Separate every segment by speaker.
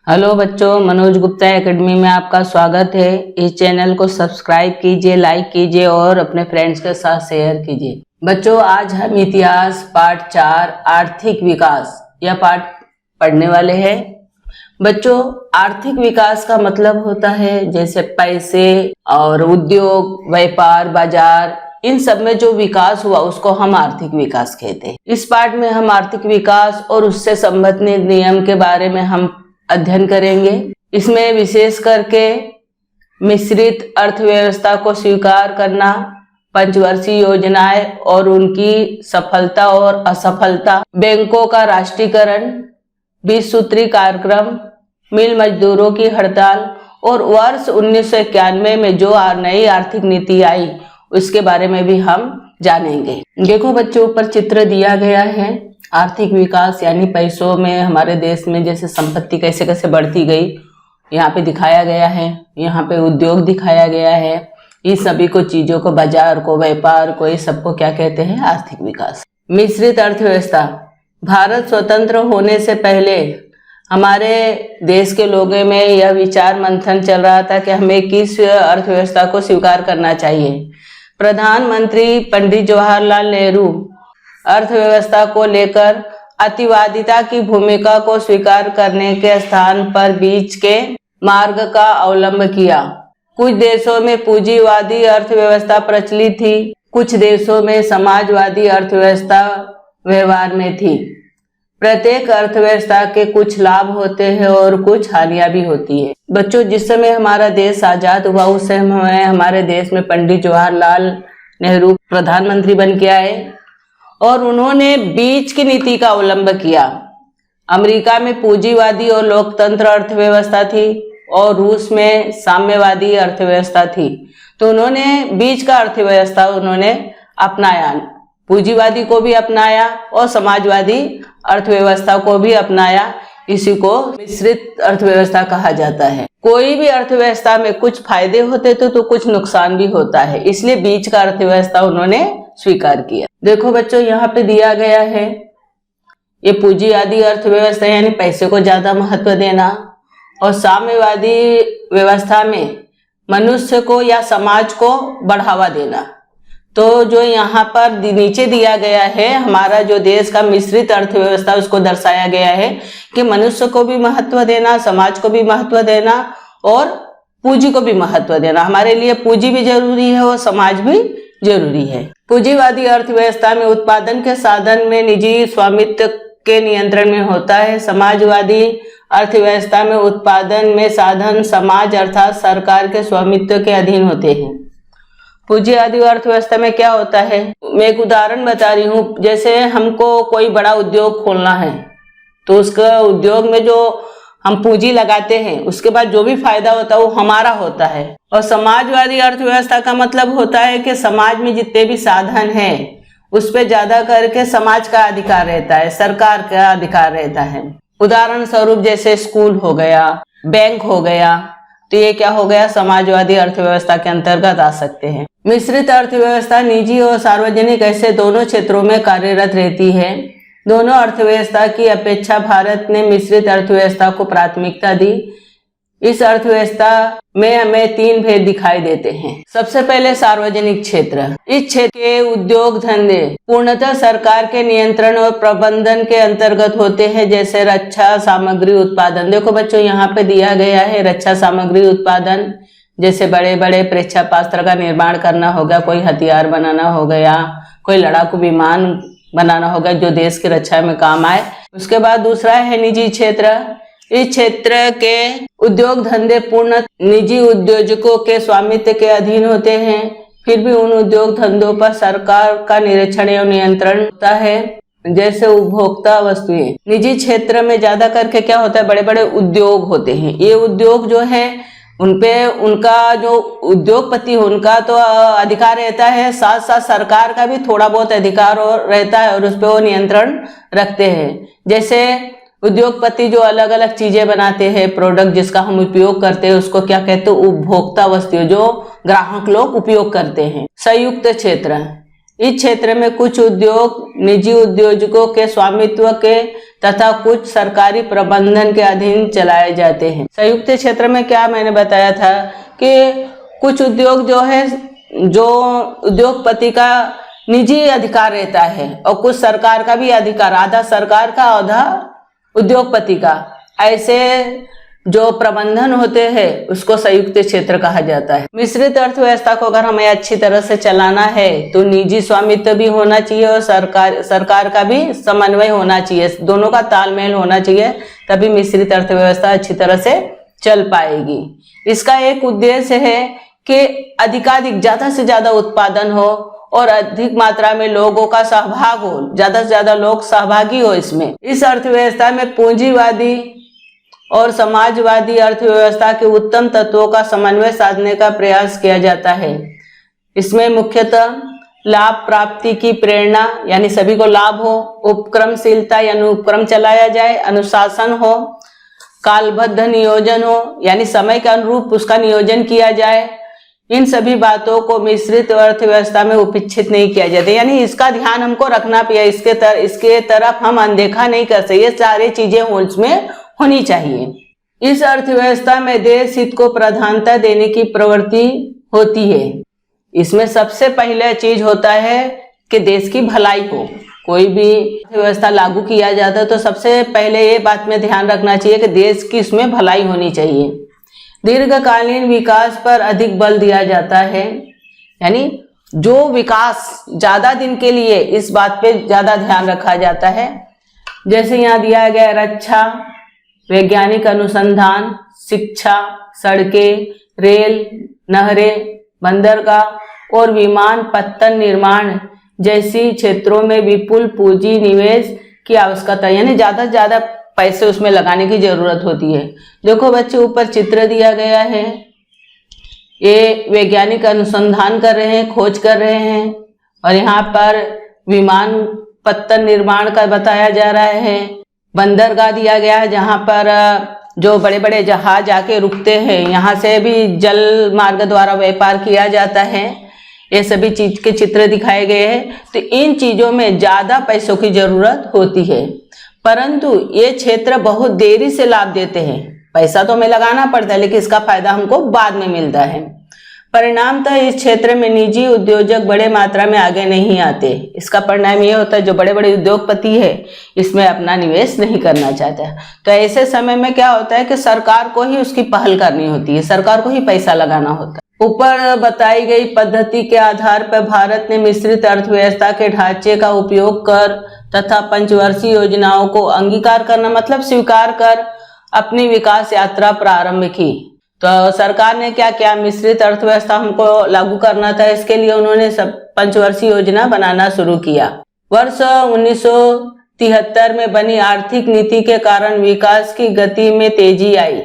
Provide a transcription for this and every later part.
Speaker 1: Hello बच्चों, Manoj Gupta academy में आपका स्वागत है। इस चैनल को सब्सक्राइब कीजिए, लाइक कीजिए और अपने फ्रेंड्स के साथ शेयर कीजिए। बच्चों, आज हम इतिहास पाठ 4 आर्थिक विकास यह पाठ पढ़ने वाले हैं। बच्चों, आर्थिक विकास का मतलब होता है जैसे पैसे और उद्योग, व्यापार, बाजार, इन सब में जो विकास हुआ उसको हम आर्थिक विकास कहते हैं। इस पाठ में हम आर्थिक विकास और उससे संबंधित नियम के बारे में हम अध्ययन करेंगे। इसमें विशेष करके मिश्रित अर्थव्यवस्था को स्वीकार करना, पंचवर्षीय योजनाएं और उनकी सफलता और असफलता, बैंकों का राष्ट्रीयकरण, 20 सूत्री कार्यक्रम, मिल मजदूरों की हड़ताल और वर्ष 1991 में जो नई आर्थिक नीति आई उसके बारे में भी हम जानेंगे। देखो बच्चों, ऊपर चित्र दिया गया है। आर्थिक विकास यानी पैसों में हमारे देश में जैसे संपत्ति कैसे कैसे बढ़ती गई यहाँ पे दिखाया गया है। यहाँ पे उद्योग दिखाया गया है। इस सभी को चीजों को, बाजार को, व्यापार को, इस सबको क्या कहते हैं? आर्थिक विकास। मिश्रित अर्थव्यवस्था। भारत स्वतंत्र होने से पहले हमारे देश के लोगों में यह विचार मंथन चल रहा था कि हमें किस अर्थव्यवस्था को स्वीकार करना चाहिए। प्रधानमंत्री पंडित जवाहरलाल नेहरू अर्थव्यवस्था को लेकर अतिवादिता की भूमिका को स्वीकार करने के स्थान पर बीच के मार्ग का अवलंब किया। कुछ देशों में पूंजीवादी अर्थव्यवस्था प्रचलित थी, कुछ देशों में समाजवादी अर्थव्यवस्था व्यवहार में थी। प्रत्येक अर्थव्यवस्था के कुछ लाभ होते हैं और कुछ हानियां भी होती है। बच्चों, जिस समय हमारा देश आजाद हुआ उस समय हमारे देश में पंडित जवाहरलाल नेहरू प्रधानमंत्री बन के आए और उन्होंने बीच की नीति का अवलंब किया। अमेरिका में पूंजीवादी और लोकतंत्र अर्थव्यवस्था थी और रूस में साम्यवादी अर्थव्यवस्था थी। तो उन्होंने बीच का अर्थव्यवस्था उन्होंने अपनाया, पूंजीवादी को भी अपनाया और समाजवादी अर्थव्यवस्था को भी अपनाया। इसी को मिश्रित अर्थव्यवस्था कहा जाता है। कोई भी अर्थव्यवस्था में कुछ फायदे होते तो कुछ नुकसान भी होता है, इसलिए बीच का अर्थव्यवस्था उन्होंने स्वीकार किया। देखो बच्चों, यहाँ पे दिया गया है ये पूंजीवादी अर्थव्यवस्था यानी पैसे को ज्यादा महत्व देना और साम्यवादी व्यवस्था में मनुष्य को या समाज को बढ़ावा देना। तो जो यहाँ पर नीचे दिया गया है, हमारा जो देश का मिश्रित अर्थव्यवस्था उसको दर्शाया गया है कि मनुष्य को भी महत्व देना, समाज को भी महत्व देना और पूंजी को भी महत्व देना। हमारे लिए पूंजी भी जरूरी है और समाज भी जरूरी है। पूंजीवादी अर्थव्यवस्था में उत्पादन के साधन में निजी स्वामित्व के नियंत्रण में होता है। समाजवादी अर्थव्यवस्था में उत्पादन में साधन समाज अर्थात सरकार के स्वामित्व के अधीन होते हैं। पूंजीवादी अर्थव्यवस्था में क्या होता है, मैं एक उदाहरण बता रही हूँ। जैसे हमको कोई बड़ा उद्योग खोलना है तो उसका उद्योग में जो हम पूंजी लगाते हैं उसके बाद जो भी फायदा होता है वो हमारा होता है। और समाजवादी अर्थव्यवस्था का मतलब होता है कि समाज में जितने भी साधन हैं उस पे ज्यादा करके समाज का अधिकार रहता है, सरकार का अधिकार रहता है। उदाहरण स्वरूप जैसे स्कूल हो गया, बैंक हो गया, तो ये क्या हो गया? समाजवादी अर्थव्यवस्था के अंतर्गत आ सकते हैं। मिश्रित अर्थव्यवस्था निजी और सार्वजनिक ऐसे दोनों क्षेत्रों में कार्यरत रहती है। दोनों अर्थव्यवस्था की अपेक्षा भारत ने मिश्रित अर्थव्यवस्था को प्राथमिकता दी। इस अर्थव्यवस्था में हमें 3 भेद दिखाई देते हैं। सबसे पहले सार्वजनिक क्षेत्र। इस क्षेत्र के उद्योग धंधे पूर्णतः सरकार के नियंत्रण और प्रबंधन के अंतर्गत होते हैं, जैसे रक्षा सामग्री उत्पादन। देखो बच्चों, यहाँ पे दिया गया है रक्षा सामग्री उत्पादन, जैसे बड़े बड़े परीक्षापास्त्र का निर्माण करना हो गया, कोई हथियार बनाना हो गया, कोई लड़ाकू विमान बनाना होगा जो देश की रक्षा में काम आए। उसके बाद दूसरा है निजी क्षेत्र। इस क्षेत्र के उद्योग धंधे पूर्ण निजी उद्योजकों के स्वामित्व के अधीन होते हैं, फिर भी उन उद्योग धंधों पर सरकार का निरीक्षण एवं नियंत्रण होता है, जैसे उपभोक्ता वस्तुएं। निजी क्षेत्र में ज्यादा करके क्या होता है, बड़े बड़े उद्योग होते हैं। ये उद्योग जो है उनपे उनका जो उद्योगपति उनका तो अधिकार रहता है, साथ साथ सरकार का भी थोड़ा बहुत अधिकार रहता है और उस पर वो नियंत्रण रखते हैं। जैसे उद्योगपति जो अलग अलग चीजें बनाते हैं, प्रोडक्ट जिसका हम उपयोग करते हैं, उसको क्या कहते हैं? उपभोक्ता वस्तुएं, जो ग्राहक लोग उपयोग करते हैं। संयुक्त क्षेत्र। इस क्षेत्र में कुछ उद्योग निजी उद्योजकों के स्वामित्व के तथा कुछ सरकारी प्रबंधन के अधीन चलाए जाते हैं। संयुक्त क्षेत्र में क्या मैंने बताया था कि कुछ उद्योग जो है, जो उद्योगपति का निजी अधिकार रहता है और कुछ सरकार का भी अधिकार, आधा सरकार का आधा उद्योगपति का, ऐसे जो प्रबंधन होते हैं उसको संयुक्त क्षेत्र कहा जाता है। मिश्रित अर्थव्यवस्था को अगर हमें अच्छी तरह से चलाना है तो निजी स्वामित्व भी होना चाहिए और सरकार का भी समन्वय होना चाहिए, दोनों का तालमेल होना चाहिए, तभी मिश्रित अर्थव्यवस्था अच्छी तरह से चल पाएगी। इसका एक उद्देश्य है कि अधिकाधिक ज्यादा से ज्यादा उत्पादन हो और अधिक मात्रा में लोगों का सहभाग हो, ज्यादा से ज्यादा लोग सहभागी हो इसमें। इस अर्थव्यवस्था में पूंजीवादी और समाजवादी अर्थव्यवस्था के उत्तम तत्वों का समन्वय साधने का प्रयास किया जाता है। इसमें मुख्यतः लाभ प्राप्ति की प्रेरणा, यानी सभी को लाभ हो, उपक्रमशीलता यानी उपक्रम चलाया जाए, अनुशासन हो, कालबद्ध नियोजन हो, यानी समय के अनुरूप उसका नियोजन किया जाए। इन सभी बातों को मिश्रित अर्थव्यवस्था में उपेक्षित नहीं किया जाता, यानी इसका ध्यान हमको रखना चाहिए, इसके तरफ हम अनदेखा नहीं कर सकते, ये सारी चीजें उसमें होनी चाहिए। इस अर्थव्यवस्था में देश हित को प्रधानता देने की प्रवृत्ति होती है। इसमें सबसे पहले चीज होता है कि देश की भलाई हो। कोई भी व्यवस्था लागू किया जाता है तो सबसे पहले ये बात में ध्यान रखना चाहिए कि देश की इसमें भलाई होनी चाहिए। दीर्घकालीन विकास पर अधिक बल दिया जाता है, यानी जो विकास ज्यादा दिन के लिए, इस बात पे ज्यादा ध्यान रखा जाता है। जैसे यहाँ दिया गया रक्षा, वैज्ञानिक अनुसंधान, शिक्षा, सड़कें, रेल, नहरें, बंदरगाह और विमान पत्तन निर्माण जैसी क्षेत्रों में विपुल पूंजी निवेश की आवश्यकता, यानी ज्यादा से ज्यादा पैसे उसमें लगाने की जरूरत होती है। देखो बच्चे, ऊपर चित्र दिया गया है, ये वैज्ञानिक अनुसंधान कर रहे हैं, खोज कर रहे हैं, और यहाँ पर विमान पत्तन निर्माण का बताया जा रहा है। बंदरगाह दिया गया है जहाँ पर जो बड़े बड़े जहाज आके रुकते हैं, यहाँ से भी जल मार्ग द्वारा व्यापार किया जाता है। ये सभी चीज के चित्र दिखाए गए हैं। तो इन चीजों में ज्यादा पैसों की जरूरत होती है, परंतु ये क्षेत्र बहुत देरी से लाभ देते हैं। पैसा तो हमें लगाना पड़ता है, लेकिन इसका फायदा हमको बाद में मिलता है। परिणामतः इस क्षेत्र में निजी उद्योजक बड़े मात्रा में आगे नहीं आते। इसका परिणाम ये होता है जो बड़े बड़े उद्योगपति है इसमें अपना निवेश नहीं करना चाहता। तो ऐसे समय में क्या होता है कि सरकार को ही उसकी पहल करनी होती है, सरकार को ही पैसा लगाना होता है। ऊपर बताई गई पद्धति के आधार पर भारत ने मिश्रित अर्थव्यवस्था के ढांचे का उपयोग कर तथा पंचवर्षीय योजनाओं को अंगीकार करना, मतलब स्वीकार कर अपनी विकास यात्रा प्रारंभ की। तो सरकार ने क्या किया, मिश्रित अर्थव्यवस्था हमको लागू करना था, इसके लिए उन्होंने पंचवर्षीय योजना बनाना शुरू किया। वर्ष 1973 में बनी आर्थिक नीति के कारण विकास की गति में तेजी आई।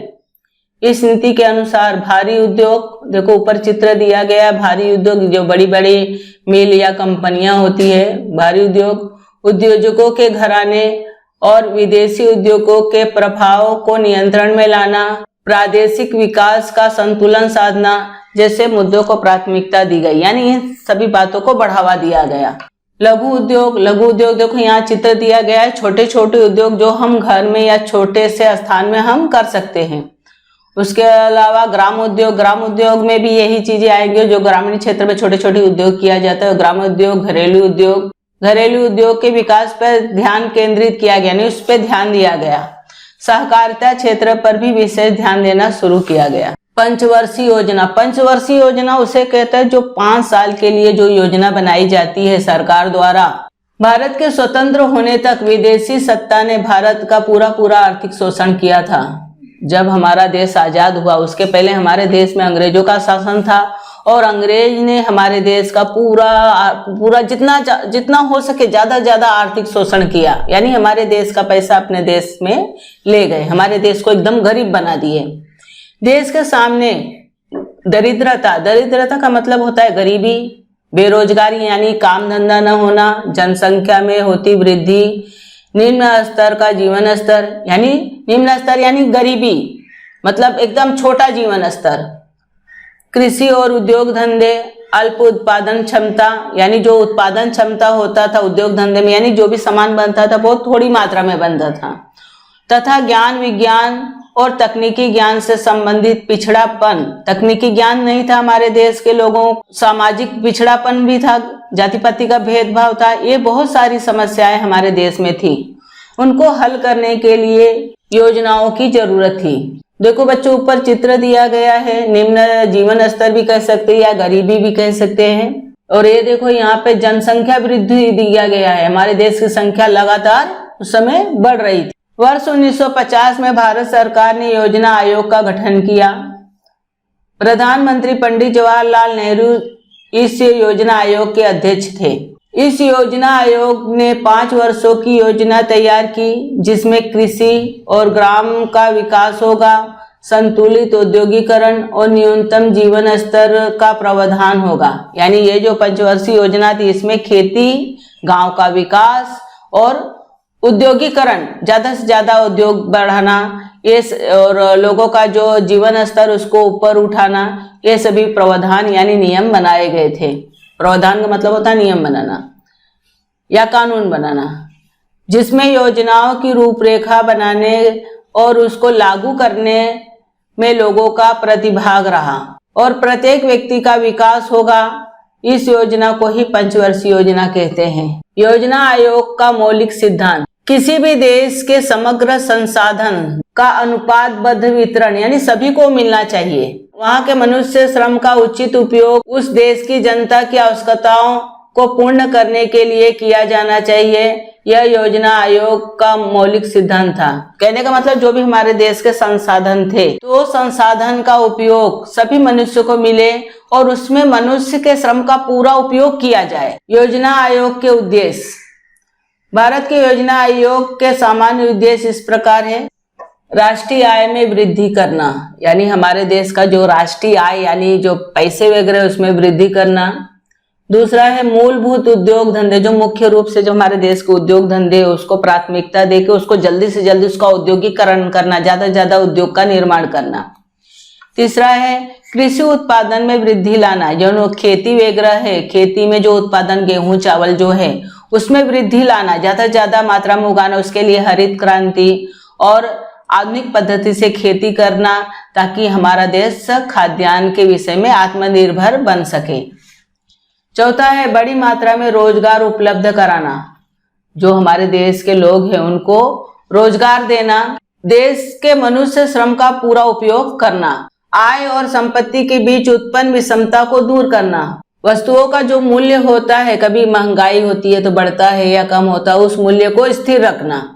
Speaker 1: इस नीति के अनुसार भारी उद्योग, देखो ऊपर चित्र दिया गया, भारी उद्योग जो बड़ी बड़ी मिल या कंपनियां होती है, भारी उद्योग, उद्योजकों के घराने और विदेशी उद्योगों के प्रभाव को नियंत्रण में लाना, प्रादेशिक विकास का संतुलन साधना जैसे मुद्दों को प्राथमिकता दी गई, यानी इन सभी बातों को बढ़ावा दिया गया। लघु उद्योग, देखो यहाँ चित्र दिया गया है, छोटे छोटे उद्योग जो हम घर में या छोटे से स्थान में हम कर सकते हैं। उसके अलावा ग्राम उद्योग में भी यही चीजें आएंगी, जो ग्रामीण क्षेत्र में छोटे छोटे उद्योग किया जाता है। ग्राम उद्योग, घरेलू उद्योग के विकास पर ध्यान केंद्रित किया गया, नहीं उस पर ध्यान दिया गया। सहकारिता क्षेत्र पर भी विशेष ध्यान देना शुरू किया गया। पंचवर्षीय योजना उसे कहते हैं जो 5 साल के लिए जो योजना बनाई जाती है सरकार द्वारा। भारत के स्वतंत्र होने तक विदेशी सत्ता ने भारत का पूरा आर्थिक शोषण किया था। जब हमारा देश आजाद हुआ उसके पहले हमारे देश में अंग्रेजों का शासन था और अंग्रेज ने हमारे देश का पूरा जितना हो सके ज्यादा आर्थिक शोषण किया, यानी हमारे देश का पैसा अपने देश में ले गए, हमारे देश को एकदम गरीब बना दिए। देश के सामने दरिद्रता का मतलब होता है गरीबी, बेरोजगारी यानी काम धंधा न होना, जनसंख्या में होती वृद्धि, निम्न स्तर का जीवन स्तर, यानी निम्न स्तर यानी गरीबी, मतलब एकदम छोटा जीवन स्तर, कृषि और उद्योग धंधे, अल्प उत्पादन क्षमता, यानी जो उत्पादन क्षमता होता था उद्योग धंधे में, यानी जो भी सामान बनता था बहुत थोड़ी मात्रा में बनता था, तथा ज्ञान विज्ञान और तकनीकी ज्ञान से संबंधित पिछड़ापन। तकनीकी ज्ञान नहीं था हमारे देश के लोगों, सामाजिक पिछड़ापन भी था, जाति पाति का भेदभाव था, ये बहुत सारी समस्याएं हमारे देश में थी। उनको हल करने के लिए योजनाओं की जरूरत थी। देखो बच्चों, ऊपर चित्र दिया गया है, निम्न जीवन स्तर भी कह सकते हैं या गरीबी भी कह सकते हैं। और ये देखो यहाँ पे जनसंख्या वृद्धि दिया गया है, हमारे देश की संख्या लगातार उस समय बढ़ रही थी। वर्ष 1950 में भारत सरकार ने योजना आयोग का गठन किया। प्रधानमंत्री पंडित जवाहरलाल नेहरू इस योजना आयोग के अध्यक्ष थे। इस योजना आयोग ने 5 वर्षों की योजना तैयार की, जिसमें कृषि और ग्राम का विकास होगा, संतुलित औद्योगिकरण और न्यूनतम जीवन स्तर का प्रावधान होगा। यानी ये जो पंचवर्षीय योजना थी, इसमें खेती, गांव का विकास और उद्योगीकरण, ज्यादा से ज्यादा उद्योग बढ़ाना, ये और लोगों का जो जीवन स्तर उसको ऊपर उठाना, ये सभी प्रावधान यानी नियम बनाए गए थे। प्रावधान का मतलब होता है नियम बनाना या कानून बनाना, जिसमें योजनाओं की रूपरेखा बनाने और उसको लागू करने में लोगों का प्रतिभाग रहा और प्रत्येक व्यक्ति का विकास होगा। इस योजना को ही पंचवर्षीय योजना कहते हैं। योजना आयोग का मौलिक सिद्धांत, किसी भी देश के समग्र संसाधन का अनुपातबद्ध वितरण, यानी सभी को मिलना चाहिए। वहाँ के मनुष्य श्रम का उचित उपयोग उस देश की जनता की आवश्यकताओं को पूर्ण करने के लिए किया जाना चाहिए। यह योजना आयोग का मौलिक सिद्धांत था। कहने का मतलब जो भी हमारे देश के संसाधन थे, तो संसाधन का उपयोग सभी मनुष्य को मिले और उसमें मनुष्य के श्रम का पूरा उपयोग किया जाए। योजना आयोग के उद्देश्य, भारत के योजना आयोग के सामान्य उद्देश्य इस प्रकार है। राष्ट्रीय आय में वृद्धि करना, यानी हमारे देश का जो राष्ट्रीय आय यानी जो पैसे वगैरह उसमें वृद्धि करना। दूसरा है मूलभूत उद्योग धंधे, जो मुख्य रूप से जो हमारे देश के उद्योग धंधे उसको प्राथमिकता देके उसको जल्दी से जल्दी उसका औद्योगिकरण करना, ज्यादा से ज्यादा उद्योग का निर्माण करना। तीसरा है कृषि उत्पादन में वृद्धि लाना, जो खेती वगैरह है, खेती में जो उत्पादन गेहूं चावल जो है उसमें वृद्धि लाना, ज्यादा से ज्यादा मात्रा में उगाना। उसके लिए हरित क्रांति और आधुनिक पद्धति से खेती करना, ताकि हमारा देश खाद्यान्न के विषय में आत्मनिर्भर बन सके। चौथा है बड़ी मात्रा में रोजगार उपलब्ध कराना, जो हमारे देश के लोग हैं उनको रोजगार देना। देश के मनुष्य श्रम का पूरा उपयोग करना। आय और संपत्ति के बीच उत्पन्न विषमता को दूर करना। वस्तुओं का जो मूल्य होता है, कभी महंगाई होती है तो बढ़ता है या कम होता है, उस मूल्य को स्थिर रखना।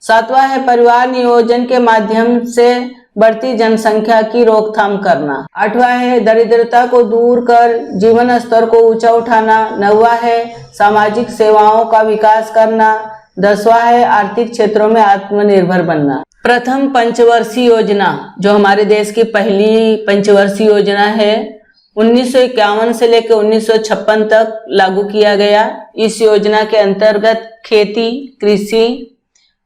Speaker 1: सातवां है परिवार नियोजन के माध्यम से बढ़ती जनसंख्या की रोकथाम करना। आठवां है दरिद्रता को दूर कर जीवन स्तर को ऊंचा उठाना। नौवां है सामाजिक सेवाओं का विकास करना। 10वां है आर्थिक क्षेत्रों में आत्मनिर्भर बनना। प्रथम पंचवर्षीय योजना, जो हमारे देश की पहली पंचवर्षीय योजना है, 1951 से लेकर 1956 तक लागू किया गया। इस योजना के अंतर्गत खेती, कृषि,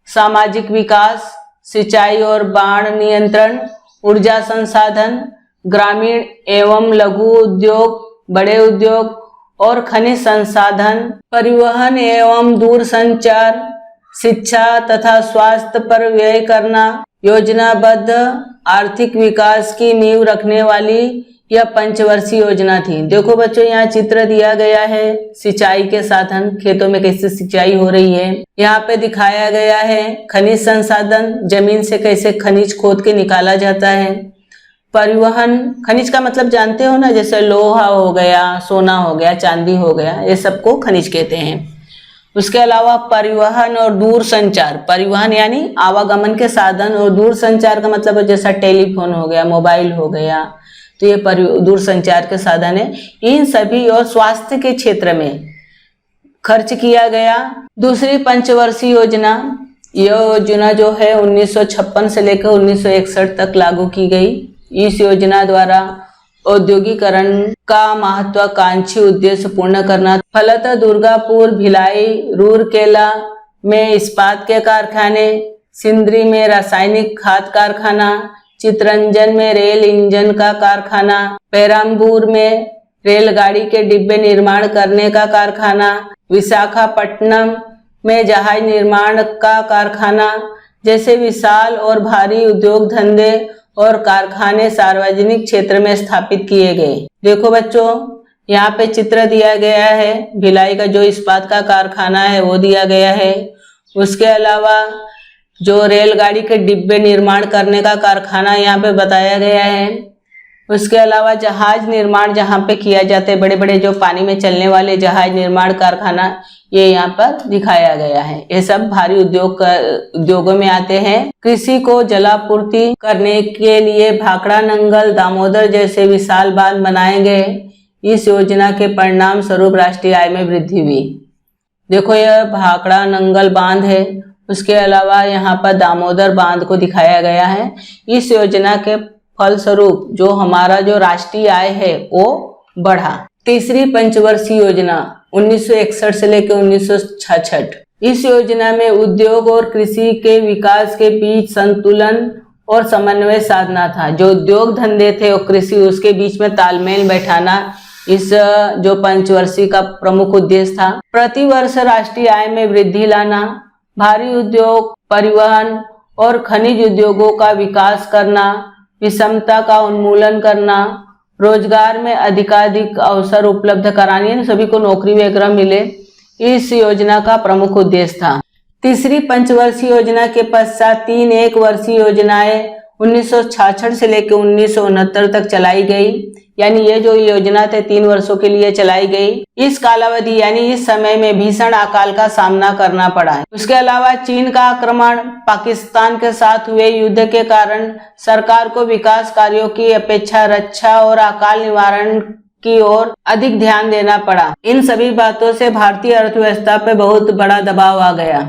Speaker 1: सामाजिक विकास, सिंचाई और बाढ़ नियंत्रण, ऊर्जा संसाधन, ग्रामीण एवं लघु उद्योग, बड़े उद्योग और खनिज संसाधन, परिवहन एवं दूरसंचार, शिक्षा तथा स्वास्थ्य पर व्यय करना, योजनाबद्ध आर्थिक विकास की नींव रखने वाली यह पंचवर्षीय योजना थी। देखो बच्चों, यहाँ चित्र दिया गया है सिंचाई के साधन, खेतों में कैसे सिंचाई हो रही है। यहाँ पे दिखाया गया है खनिज संसाधन, जमीन से कैसे खनिज खोद के निकाला जाता है। परिवहन, खनिज का मतलब जानते हो ना, जैसे लोहा हो गया, सोना हो गया, चांदी हो गया, ये सबको खनिज कहते हैं। उसके अलावा परिवहन और दूर संचार, परिवहन यानी आवागमन के साधन, और दूर संचार का मतलब जैसा टेलीफोन हो गया, मोबाइल हो गया, तो ये दूर संचार के साधन है। इन सभी और स्वास्थ्य के क्षेत्र में खर्च किया गया। दूसरी पंचवर्षीय योजना, यह योजना जो है 1956 से लेकर 1961 तक लागू की गई। इस योजना द्वारा औद्योगिकरण का महत्वाकांक्षी उद्देश्य पूर्ण करना। फलतः दुर्गापुर, भिलाई, रूरकेला में इस्पात के कारखाने, सिंदरी में रासायनिक खाद कारखाना, चितरंजन में रेल इंजन का कारखाना, पेराम्बूर में रेलगाड़ी के डिब्बे निर्माण करने का कारखाना, विशाखापट्टनम में जहाज निर्माण का कारखाना जैसे विशाल और भारी उद्योग धंधे और कारखाने सार्वजनिक क्षेत्र में स्थापित किए गए। देखो बच्चों, यहाँ पे चित्र दिया गया है, भिलाई का जो इस्पात का कारखाना है वो दिया गया है। उसके अलावा जो रेलगाड़ी के डिब्बे निर्माण करने का कारखाना यहाँ पे बताया गया है। उसके अलावा जहाज निर्माण जहाँ पे किया जाता है, बड़े बड़े जो पानी में चलने वाले जहाज निर्माण कारखाना, ये यहाँ पर दिखाया गया है। ये सब भारी उद्योगों में आते हैं। कृषि को जलापूर्ति करने के लिए भाखड़ा नंगल, दामोदर जैसे विशाल बांध बनाए गए। इस योजना के परिणाम स्वरूप राष्ट्रीय आय में वृद्धि हुई। देखो, यह भाखड़ा नंगल बांध है। उसके अलावा यहाँ पर दामोदर बांध को दिखाया गया है। इस योजना के फलस्वरूप जो हमारा जो राष्ट्रीय आय है वो बढ़ा। तीसरी पंचवर्षीय योजना 1961 से लेकर 1966। इस योजना में उद्योग और कृषि के विकास के बीच संतुलन और समन्वय साधना था। जो उद्योग धंधे थे और कृषि, उसके बीच में तालमेल बैठाना इस जो पंचवर्षीय का प्रमुख उद्देश्य था। प्रतिवर्ष राष्ट्रीय आय में वृद्धि लाना, भारी उद्योग, परिवहन और खनिज उद्योगों का विकास करना, विषमता का उन्मूलन करना, रोजगार में अधिकाधिक अवसर उपलब्ध कराने, सभी को नौकरी वगैरह मिले, इस योजना का प्रमुख उद्देश्य था। तीसरी पंचवर्षीय योजना के पश्चात 3 एक वर्षीय योजनाएं 1966 से लेकर 1969 तक चलाई गई। यानी ये जो योजना थे 3 वर्षों के लिए चलाई गई। इस कालावधि यानी इस समय में भीषण अकाल का सामना करना पड़ा है। उसके अलावा चीन का आक्रमण, पाकिस्तान के साथ हुए युद्ध के कारण सरकार को विकास कार्यों की अपेक्षा रक्षा और अकाल निवारण की ओर अधिक ध्यान देना पड़ा। इन सभी बातों से भारतीय अर्थव्यवस्था पे बहुत बड़ा दबाव आ गया।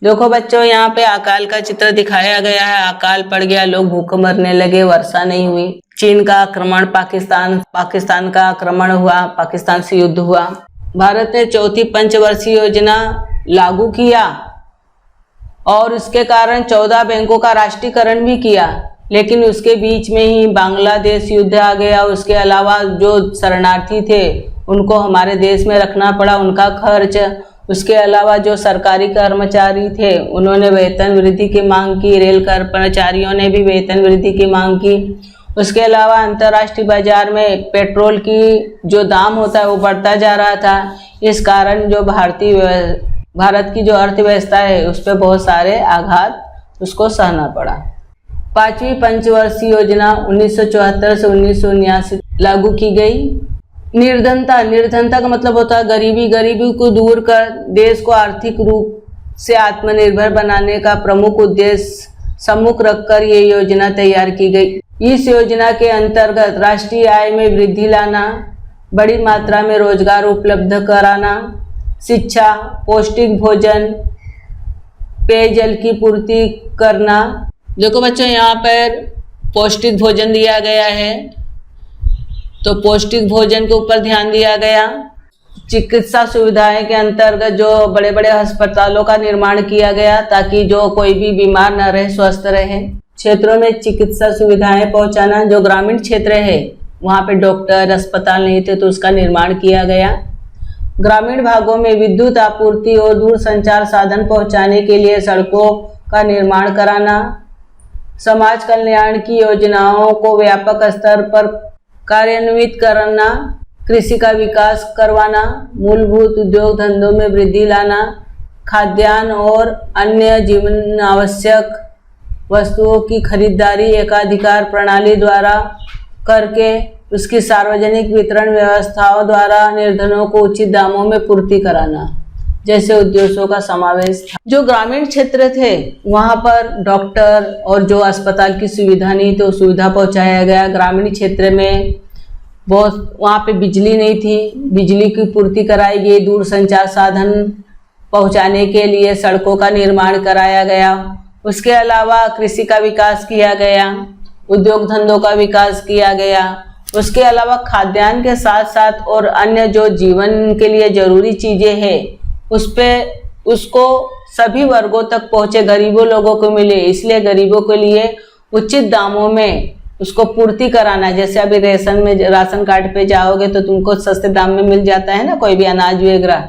Speaker 1: देखो बच्चों, यहाँ पे अकाल का चित्र दिखाया गया है। अकाल पड़ गया, लोग भूखे मरने लगे, वर्षा नहीं हुई। चीन का आक्रमण, पाकिस्तान का आक्रमण हुआ, पाकिस्तान से युद्ध हुआ। भारत ने चौथी पंचवर्षीय योजना लागू किया और उसके कारण 14 बैंकों का राष्ट्रीयकरण भी किया, लेकिन उसके बीच में ही बांग्लादेश युद्ध आ गया। उसके अलावा जो शरणार्थी थे उनको हमारे देश में रखना पड़ा, उनका खर्च। उसके अलावा जो सरकारी कर्मचारी थे उन्होंने वेतन वृद्धि की मांग की, रेल कर्मचारियों ने भी वेतन वृद्धि की मांग की। उसके अलावा अंतर्राष्ट्रीय बाजार में पेट्रोल की जो दाम होता है वो बढ़ता जा रहा था। इस कारण जो भारत की जो अर्थव्यवस्था है उस पर बहुत सारे आघात उसको सहना पड़ा। पांचवी पंचवर्षीय योजना 1974 से 1979 लागू की गई। निर्धनता का मतलब होता है गरीबी को दूर कर देश को आर्थिक रूप से आत्मनिर्भर बनाने का प्रमुख उद्देश्य सम्मुख रखकर ये योजना तैयार की गई। इस योजना के अंतर्गत राष्ट्रीय आय में वृद्धि लाना, बड़ी मात्रा में रोजगार उपलब्ध कराना, शिक्षा, पौष्टिक भोजन, पेयजल की पूर्ति करना। देखो बच्चों, यहाँ पर पौष्टिक भोजन दिया गया है, तो पौष्टिक भोजन के ऊपर ध्यान दिया गया। चिकित्सा सुविधाएं के अंतर्गत जो बड़े बड़े अस्पतालों का निर्माण किया गया ताकि जो कोई भी बीमार न रहे, स्वस्थ रहे। क्षेत्रों में चिकित्सा सुविधाएं पहुंचाना, जो ग्रामीण क्षेत्र है वहां पे डॉक्टर, अस्पताल नहीं थे तो उसका निर्माण किया गया। ग्रामीण भागों में विद्युत आपूर्ति और दूर संचार साधन पहुंचाने के लिए सड़कों का निर्माण कराना, समाज कल्याण की योजनाओं को व्यापक स्तर पर कार्यान्वित करना, कृषि का विकास करवाना, मूलभूत उद्योग धंधों में वृद्धि लाना, खाद्यान्न और अन्य जीवन आवश्यक वस्तुओं की खरीदारी एकाधिकार प्रणाली द्वारा करके उसकी सार्वजनिक वितरण व्यवस्थाओं द्वारा निर्धनों को उचित दामों में पूर्ति कराना जैसे उद्देश्यों का समावेश था। जो ग्रामीण क्षेत्र थे वहां पर डॉक्टर और जो अस्पताल की सुविधा नहीं तो सुविधा पहुंचाया गया। ग्रामीण क्षेत्र में बहुत वहां पे बिजली नहीं थी, बिजली की पूर्ति कराई गई। दूर संचार साधन पहुंचाने के लिए सड़कों का निर्माण कराया गया। उसके अलावा कृषि का विकास किया गया, उद्योग धंधों का विकास किया गया। उसके अलावा खाद्यान्न के साथ साथ और अन्य जो जीवन के लिए जरूरी चीजें हैं उसको सभी वर्गों तक पहुंचे, गरीबों लोगों को मिले, इसलिए गरीबों के लिए उचित दामों में उसको पूर्ति कराना। जैसे अभी राशन कार्ड पे जाओगे तो तुमको सस्ते दाम में मिल जाता है ना कोई भी अनाज वगैरह।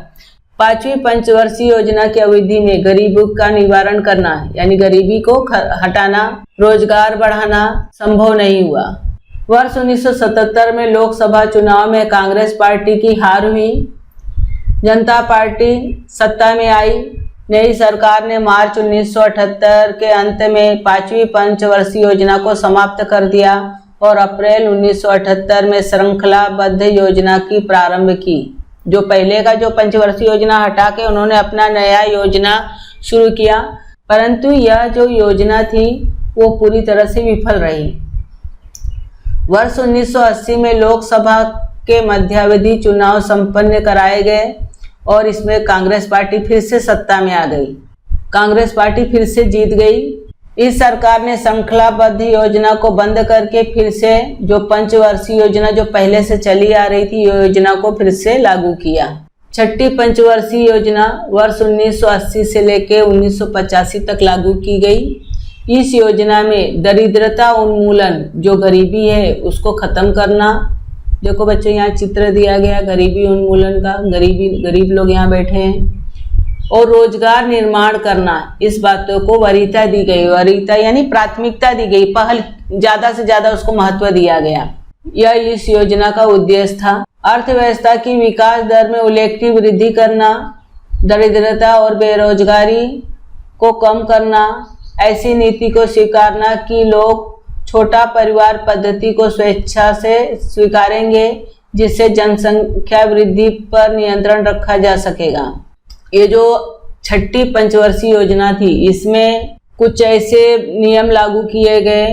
Speaker 1: 5वीं पंचवर्षीय योजना की अवधि में गरीबी का निवारण करना, यानी गरीबी को हटाना, रोजगार बढ़ाना संभव नहीं हुआ। वर्ष 1977 में लोकसभा चुनाव में कांग्रेस पार्टी की हार हुई, जनता पार्टी सत्ता में आई। नई सरकार ने मार्च 1978 के अंत में 5वीं पंचवर्षीय योजना को समाप्त कर दिया और अप्रैल 1978 में श्रृंखलाबद्ध योजना की प्रारंभ की। जो पहले का जो पंचवर्षीय योजना हटा के उन्होंने अपना नया योजना शुरू किया, परंतु यह जो योजना थी वो पूरी तरह से विफल रही। वर्ष 1980 में लोकसभा के मध्यावधि चुनाव संपन्न कराए गए और इसमें कांग्रेस पार्टी फिर से सत्ता में आ गई। कांग्रेस पार्टी फिर से जीत गई। इस सरकार ने श्रृंखलाबद्ध योजना को बंद करके फिर से जो पंचवर्षीय योजना जो पहले से चली आ रही थी योजना को फिर से लागू किया। 6ठी पंचवर्षीय योजना वर्ष 1980 से लेकर 1985 तक लागू की गई। इस योजना में दरिद्रता उन्मूलन, जो गरीबी है उसको खत्म करना। देखो बच्चों यहाँ चित्र दिया गया गरीबी उन्मूलन का, गरीब लोग यहाँ बैठे हैं। और रोजगार निर्माण करना, इस बातों को वरीयता दी गई। वरीयता यानी प्राथमिकता दी गई, पहल ज्यादा से ज्यादा उसको महत्व दिया गया। यह इस योजना का उद्देश्य था। अर्थव्यवस्था की विकास दर में उल्लेखनीय वृद्धि करना, दरिद्रता और बेरोजगारी को कम करना, ऐसी नीति को स्वीकारना कि लोग छोटा परिवार पद्धति को स्वेच्छा से स्वीकारेंगे, जिससे जनसंख्या वृद्धि पर नियंत्रण रखा जा सकेगा। ये जो 6ठी पंचवर्षीय योजना थी इसमें कुछ ऐसे नियम लागू किए गए।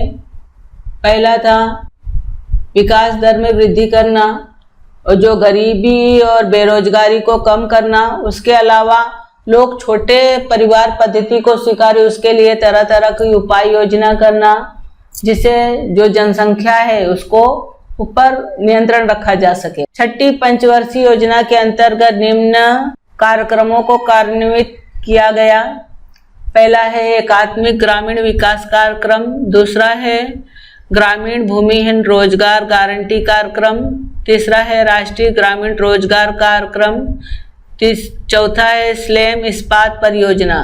Speaker 1: पहला था विकास दर में वृद्धि करना और जो गरीबी और बेरोजगारी को कम करना। उसके अलावा लोग छोटे परिवार पद्धति को स्वीकारे, उसके लिए तरह तरह की उपाय योजना करना, जिससे जो जनसंख्या है उसको ऊपर नियंत्रण रखा जा सके। 6ठी पंचवर्षीय योजना के अंतर्गत निम्न कार्यक्रमों को कार्यान्वित किया गया। पहला है एकात्मिक ग्रामीण विकास कार्यक्रम, दूसरा है ग्रामीण भूमिहीन रोजगार गारंटी कार्यक्रम, तीसरा है राष्ट्रीय ग्रामीण रोजगार कार्यक्रम, चौथा है स्लेम इस्पात परियोजना।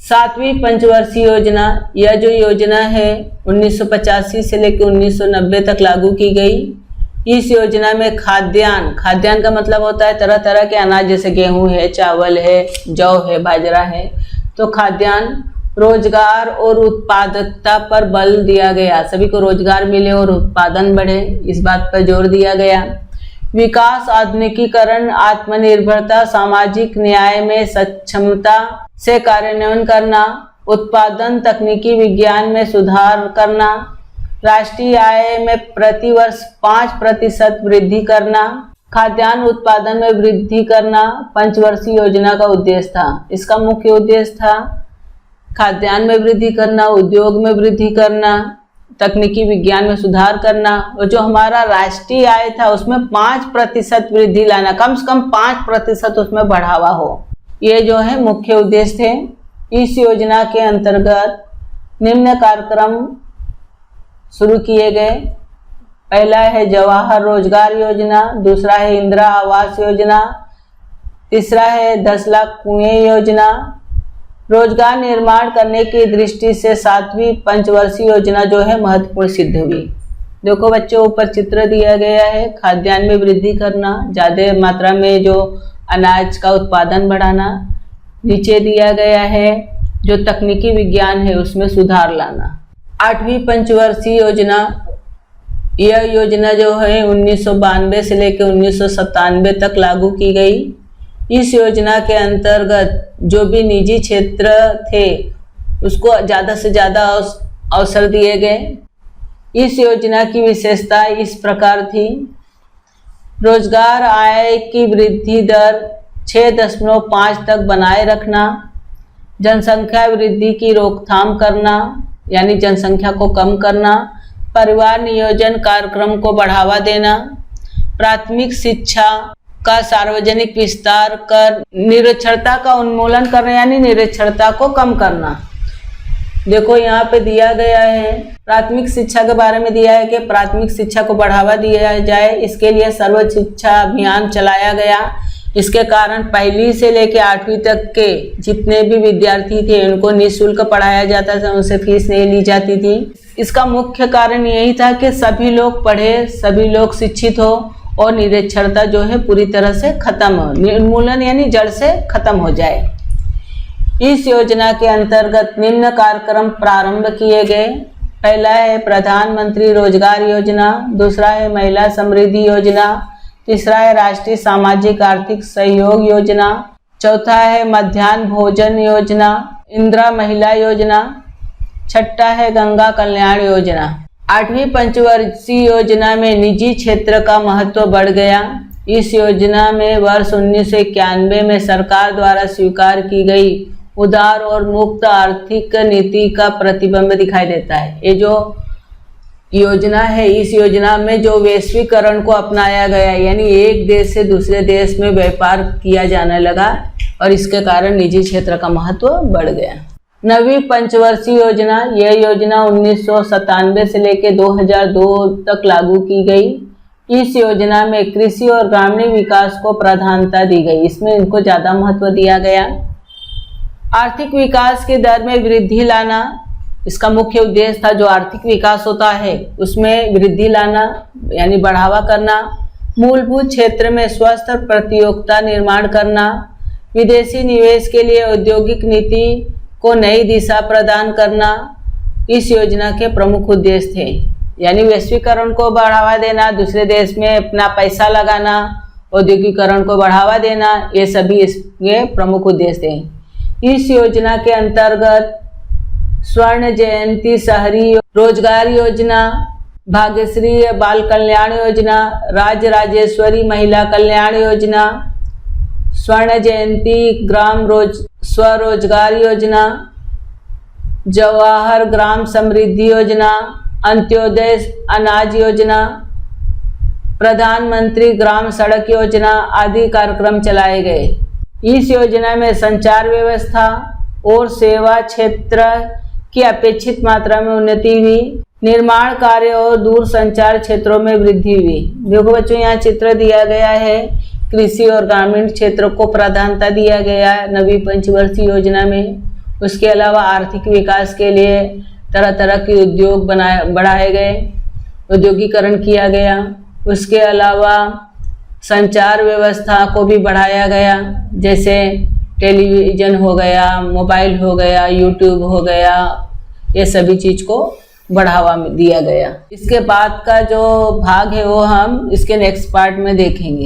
Speaker 1: 7वीं पंचवर्षीय योजना, यह जो योजना है 1985 से लेकर 1990 तक लागू की गई। इस योजना में खाद्यान्न का मतलब होता है तरह तरह के अनाज, जैसे गेहूं है, चावल है, जौ है, बाजरा है। तो खाद्यान्न, रोजगार और उत्पादकता पर बल दिया गया, सभी को रोजगार मिले और उत्पादन बढ़े, इस बात पर जोर दिया गया। विकास, आधुनिकीकरण, आत्मनिर्भरता, सामाजिक न्याय में सक्षमता से कार्यान्वयन करना, उत्पादन, तकनीकी विज्ञान में सुधार करना, राष्ट्रीय आय में प्रति वर्ष 5% वृद्धि करना, खाद्यान्न उत्पादन में वृद्धि करना पंचवर्षीय योजना का उद्देश्य था। इसका मुख्य उद्देश्य था खाद्यान्न में वृद्धि करना, उद्योग में वृद्धि करना, तकनीकी विज्ञान में सुधार करना, और जो हमारा राष्ट्रीय आय था उसमें 5% वृद्धि लाना, कम से कम 5% उसमें बढ़ावा हो। ये जो है मुख्य उद्देश्य थे। इस योजना के अंतर्गत निम्न कार्यक्रम शुरू किए गए। पहला है जवाहर रोजगार योजना, दूसरा है इंदिरा आवास योजना, तीसरा है 10 लाख कुएं योजना। रोजगार निर्माण करने की दृष्टि से 7वीं पंचवर्षीय योजना जो है महत्वपूर्ण सिद्ध हुई। देखो बच्चों, ऊपर चित्र दिया गया है, खाद्यान्न में वृद्धि करना, ज्यादा मात्रा में जो अनाज का उत्पादन बढ़ाना। नीचे दिया गया है जो तकनीकी विज्ञान है उसमें सुधार लाना। 8वीं पंचवर्षीय योजना, यह योजना जो है 1992 से लेकर 1997 तक लागू की गई। इस योजना के अंतर्गत जो भी निजी क्षेत्र थे उसको ज़्यादा से ज़्यादा अवसर दिए गए। इस योजना की विशेषता इस प्रकार थी: रोजगार आय की वृद्धि दर 6.5 तक बनाए रखना, जनसंख्या वृद्धि की रोकथाम करना यानी जनसंख्या को कम करना, परिवार नियोजन कार्यक्रम को बढ़ावा देना, प्राथमिक शिक्षा का सार्वजनिक विस्तार कर निरक्षरता का उन्मूलन करना यानी निरक्षरता को कम करना, देखो यहाँ पे दिया गया है, प्राथमिक शिक्षा के बारे में दिया है कि प्राथमिक शिक्षा को बढ़ावा दिया जाए। इसके लिए सर्व शिक्षा अभियान चलाया गया। इसके कारण पहली से लेकर 8वीं तक के जितने भी विद्यार्थी थे उनको निःशुल्क पढ़ाया जाता था, उनसे फीस नहीं ली जाती थी। इसका मुख्य कारण यही था कि सभी लोग पढ़े, सभी लोग शिक्षित हो और निरक्षरता जो है पूरी तरह से खत्म हो, निर्मूलन यानी जड़ से खत्म हो जाए। इस योजना के अंतर्गत निम्न कार्यक्रम प्रारंभ किए गए। पहला है प्रधानमंत्री रोजगार योजना, दूसरा है महिला समृद्धि योजना, तीसरा है राष्ट्रीय सामाजिक आर्थिक सहयोग योजना, चौथा है मध्याह्न भोजन योजना, इंदिरा महिला योजना, छठा है गंगा कल्याण योजना। 8वीं पंचवर्षीय योजना में निजी क्षेत्र का महत्व बढ़ गया। इस योजना में वर्ष 1991 में सरकार द्वारा स्वीकार की गई उदार और मुक्त आर्थिक नीति का प्रतिबिंब दिखाई देता है। ये जो योजना है, इस योजना में जो वैश्वीकरण को अपनाया गया, यानी एक देश से दूसरे देश में व्यापार किया जाने लगा और इसके कारण निजी क्षेत्र का महत्व बढ़ गया। 9वीं पंचवर्षीय योजना, यह योजना 1997 से लेकर 2002 तक लागू की गई। इस योजना में कृषि और ग्रामीण विकास को प्राथमिकता दी गई, इसमें इनको ज़्यादा महत्व दिया गया। आर्थिक विकास की दर में वृद्धि लाना इसका मुख्य उद्देश्य था। जो आर्थिक विकास होता है उसमें वृद्धि लाना यानी बढ़ावा करना, मूलभूत क्षेत्र में स्वस्थ प्रतियोगिता निर्माण करना, विदेशी निवेश के लिए औद्योगिक नीति को नई दिशा प्रदान करना इस योजना के प्रमुख उद्देश्य थे। यानी वैश्वीकरण को बढ़ावा देना, दूसरे देश में अपना पैसा लगाना, औद्योगिकरण को बढ़ावा देना, ये सभी इसके प्रमुख उद्देश्य थे। इस योजना के अंतर्गत स्वर्ण जयंती शहरी रोजगार योजना, भाग्यश्री बाल कल्याण योजना, राजराजेश्वरी महिला कल्याण योजना, स्वर्ण जयंती ग्राम स्वरोजगार योजना, जवाहर ग्राम समृद्धि योजना, अंत्योदय अनाज योजना, प्रधानमंत्री ग्राम सड़क योजना आदि कार्यक्रम चलाए गए। इस योजना में संचार व्यवस्था और सेवा क्षेत्र की अपेक्षित मात्रा में उन्नति हुई, निर्माण कार्य और दूर संचार क्षेत्रों में वृद्धि हुई। देखो बच्चों, यहाँ चित्र दिया गया है, कृषि और ग्रामीण क्षेत्र को प्राथमिकता दिया गया है 9वीं पंचवर्षीय योजना में। उसके अलावा आर्थिक विकास के लिए तरह तरह के उद्योग बढ़ाए गए, औद्योगिकरण किया गया। उसके अलावा संचार व्यवस्था को भी बढ़ाया गया, जैसे टेलीविज़न हो गया, मोबाइल हो गया, यूट्यूब हो गया, ये सभी चीज़ को बढ़ावा दिया गया। इसके बाद का जो भाग है वो हम इसके नेक्स्ट पार्ट में देखेंगे।